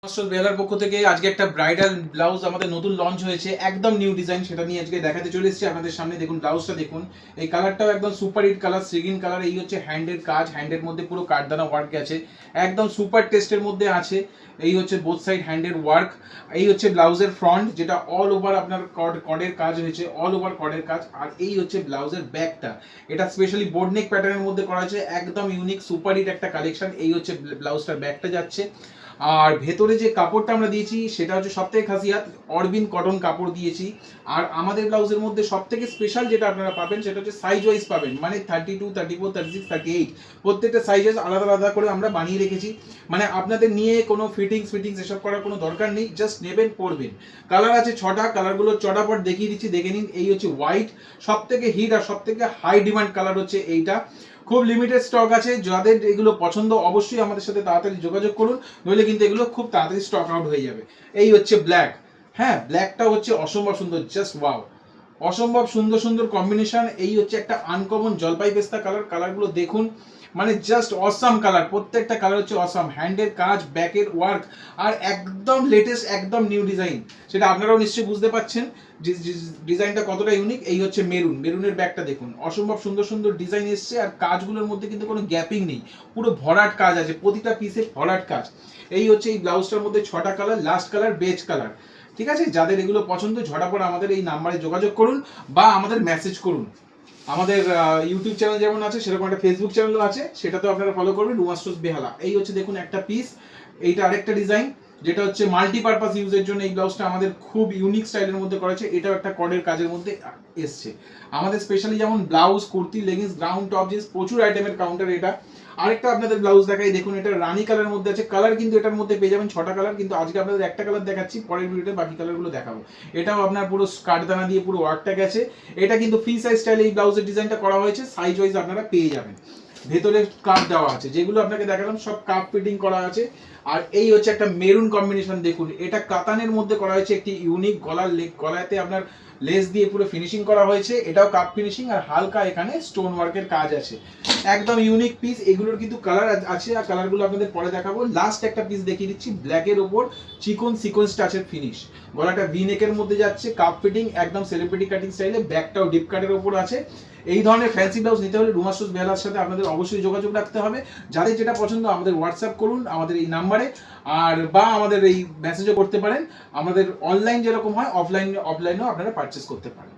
বেলার পক্ষ থেকে আজকে একটা ব্রাইডাল ব্লাউজ আমাদের নতুন লঞ্চ হয়েছে, একদম নিউ ডিজাইন, সেটা নিয়ে আজকে দেখাতে চলে এসেছি আপনাদের সামনে। দেখুন ব্লাউজটা দেখুন, এই কালারটাও একদম সুপার হিট কালার, সিগিন কালার। এই হচ্ছে হ্যান্ডের কাজ, হ্যান্ডের মধ্যে পুরো কাঠদানা ওয়ার্ক আছে, একদম সুপার টেস্টের মধ্যে আছে। এই হচ্ছে বোথ সাইড হ্যান্ডের ওয়ার্ক। এই হচ্ছে ব্লাউজের ফ্রন্ট, যেটা অল ওভার আপনার কর্ডের কাজ হয়েছে, অল ওভার কর্ডের কাজ। আর এই হচ্ছে ব্লাউজের ব্যাকটা, এটা স্পেশালি বোর্ড নেক প্যাটার্নের মধ্যে করা আছে, একদম ইউনিক সুপার হিট একটা কালেকশন। এই হচ্ছে ব্লাউজটার ব্যাকটা যাচ্ছে। আর ভেতরে যে কাপড়টা আমরা দিয়েছি সেটা হচ্ছে সবথেকে খাসিয়াত, অরবিন কটন কাপড় দিয়েছি। আর আমাদের ব্লাউজের মধ্যে সবথেকে স্পেশাল যেটা আপনারা পাবেন সেটা হচ্ছে সাইজ ওয়াইজ পাবেন, মানে 32, 34, 36, 38 প্রত্যেকটা সাইজেস আলাদা আলাদা করে আমরা বানিয়ে রেখেছি। মানে আপনাদের নিয়ে কোনো ফিটিংস এসব করার কোনো দরকার নেই, জাস্ট নেবেন পরবেন। কালার আছে 6টা, কালারগুলো চটাপট দেখিয়ে দিচ্ছি, দেখে নিন। এই হচ্ছে হোয়াইট, সবথেকে হিট আর সবথেকে হাই ডিমান্ড কালার হচ্ছে এইটা। খুব লিমিটেড স্টক আছে, যাদের এগুলো পছন্দ অবশ্যই আমাদের সাথে তাড়াতাড়ি যোগাযোগ করুন, নইলে কিন্তু এগুলো খুব তাড়াতাড়ি স্টক আউট হয়ে যাবে। এই হচ্ছে ব্ল্যাক, হ্যাঁ ব্ল্যাকটা হচ্ছে অসম্ভব সুন্দর, জাস্ট ওয়াও, অসম্ভব সুন্দর সুন্দর কম্বিনেশন। এই হচ্ছে একটা আনকমন জলপাই পেস্তা কালার, কালারগুলো দেখুন, মানে জাস্ট অসাম কালার, প্রত্যেকটা কালার হচ্ছে অসাম। হ্যান্ডের কাজ, ব্যাকের ওয়ার্ক, আর একদম লেটেস্ট, একদম নিউ ডিজাইন, সেটা আপনারাও নিশ্চয়ই বুঝতে পারছেন ডিজাইনটা কতটা ইউনিক। এই হচ্ছে মেরুনের ব্যাগটা দেখুন, অসম্ভব সুন্দর সুন্দর ডিজাইন এসছে। আর কাজগুলোর মধ্যে কিন্তু কোনো গ্যাপিং নেই, পুরো ভরাট কাজ আছে, প্রতিটা পিসে ভরাট কাজ। এই হচ্ছে এই ব্লাউজটার মধ্যে 6টা colour, last colour beige colour. ঠিক আছে, যাদের এগুলো পছন্দ ঝটাপট আমাদের এই নাম্বারে যোগাযোগ করুন বা আমাদের মেসেজ করুন। আমাদের ইউটিউব চ্যানেল যেমন আছে সেরকম একটা ফেসবুক চ্যানেলও আছে, সেটাতেও আপনারা ফলো করবেন, রুমাস্টোস বেহালা। এই হচ্ছে দেখুন একটা পিস, এইটা আরেকটা ডিজাইন, যেটা হচ্ছে মাল্টিপারপাস ইউজের জন্য এই ব্লাউজটা আমাদের খুব ইউনিক স্টাইলের মধ্যে করেছে। এটাও একটা কর্ডের কাজের মধ্যে এসছে। আমাদের স্পেশালি যেমন blouse, kurti, leggings, ground top, jeans, প্রচুর আইটেমের কাউন্টার এটা। আরেকটা আপনাদের ব্লাউজ দেখাই, দেখুন এটা রানী কালারের মধ্যে আছে। কালার কিন্তু এটার মধ্যে পেয়ে যাবেন 6টা কালার, কিন্তু আজকে আপনাদের একটা কালার দেখাচ্ছি, পরের ভিডিওতে বাকি কালারগুলো দেখাবো। এটাও আপনার পুরো কাঠদানা দিয়ে পুরো ওয়ার্কটা গেছে। এটা কিন্তু ফ্রি সাইজ স্টাইলে এই ব্লাউজের ডিজাইনটা করা হয়েছে, সাইজ ওয়াইজ আপনারা পেয়ে যাবেন। ভেতরে কাপ দেওয়া আছে, যেগুলো আপনাকে দেখালাম সব কাপ ফিটিং করা আছে। আর এই হচ্ছে একটা মেরুন কম্বিনেশন, দেখুন এটা কাতানের মধ্যে করা হয়েছে, একটি ইউনিক গলার গলাতে আপনার লেস দিয়ে পুরো ফিনিশিং করা হয়েছে, এটাও কাপ ফিনিশিং। আর হালকা এখানে স্টোন ওয়ার্কের কাজ আছে, একদম ইউনিক পিস। এগুলোর কিন্তু কালার আছে, আর কালারগুলো আপনাদের পরে দেখাবো। লাস্ট একটা পিস দেখিয়ে দিচ্ছি, ব্ল্যাকের ওপর চিকন সিকোয়েন্স টাচের ফিনিশ, গলাটা ভি নেকের মধ্যে যাচ্ছে, কাপ ফিটিং, একদম সেলিব্রিটি কাটিং স্টাইলে, ব্যাকটাও ডিপ কাটের ওপর আছে। এই ধরনের ফ্যান্সি ব্লাউজ নিতে হলে রুমাস্টোস বেহালার সাথে আপনাদের অবশ্যই যোগাযোগ রাখতে হবে। যাদের যেটা পছন্দ আমাদের হোয়াটসঅ্যাপ করুন আমাদের এই নাম্বারে, আর বা আমাদের এই মেসেজও করতে পারেন। আমাদের অনলাইন যেরকম হয় অফলাইনেও আপনারা পারচেস করতে পারেন।